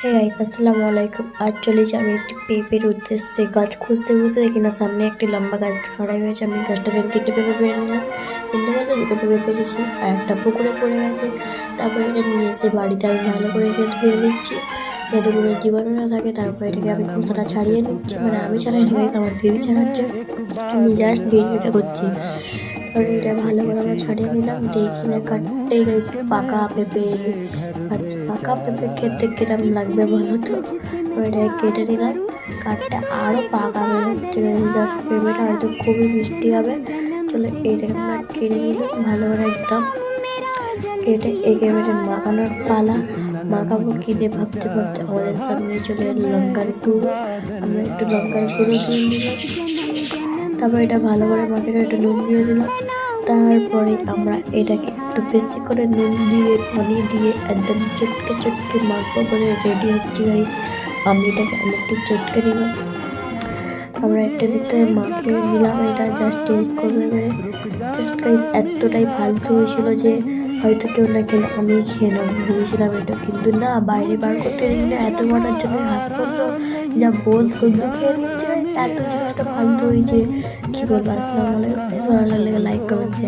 Hey guys, আসসালামু আলাইকুম। আজ চলেছি আমি একটি পেঁপের উদ্দেশ্যে। গাছ খুঁজতে খুঁজতে দেখি না সামনে একটি লম্বা গাছ খাড়াই হয়েছে। আমি গাছটা থেকে 3টে পেঁপে পেরে নিলাম। 3টে বলতে 2টো পেঁপে পেরেছি, আর একটা পুকুরে পড়ে গেছে। তারপরে এটা নিয়ে এসে বাড়িতে আমি ভালো করে একে ধুয়ে নিচ্ছি, যাতে কোনো জীবাণু না থাকে। তারপর এটাকে আমি খোসাটা ছাড়িয়ে নিচ্ছি, মানে আমি ছাড়াইনি গাইস, আমার দিদি ছাড়াচ্ছে। আমি জাস্ট ভিডিওটা করছি। তারপরে এটা ভালো করে আমরা ছাড়িয়ে নিলাম। দেখি না কাটতে গাইস পাকা পেঁপে। আচ্ছা, পাকা পেঁপে খেতে কিরম লাগবে বলো তো। এটা কেটে নিলাম, কাঠটা আরও পাকা বেরোচ্ছে। জাস্ট পেঁপেটা হয়তো খুবই মিষ্টি হবে। চলো এটাকে আমরা কেটে নিলাম ভালো করে একদম। কেটে একেবারে মাখানোর পালা। মাখাবো কি দিয়ে ভাবতে ভাবতে আমাদের সামনে চলে এলো লঙ্কার গুঁড়ো। আমরা একটু লঙ্কার গুঁড়ো দিয়ে নিলাম। তারপর এটা ভালো করে মাখিয়ে একটু নুন দিয়ে দিলাম। তারপরে আমরা এটাকে একটু বেশি করে নুন দিয়ে পানি দিয়ে একদম চটকে চটকে মাখবো বলে রেডি হচ্ছে গাইস। আমি এটাকে একটু চটকে নিলাম। আমরা একটা দিকটা মাখিয়ে নিলাম, এটা জাস্ট টেস্ট করবে এবারে। জাস্ট গাইস এতটাই ফালতু হয়েছিল যে হয়তো কেউ না খেলে আমি খেয়ে নেবো ভেবেছিলাম এটা, কিন্তু না, বাইরে বার করতে দেখি না এত কটার জন্য হাত পড়লো। যা বল শুধু খেয়ে নিচ্ছে গাইস, এত জিনিসটা ফালতু হয়েছে কি বলবো। আসসালামু আলাইকুম, ভালো লাগলে লাইক কমেন্ট শেয়ার।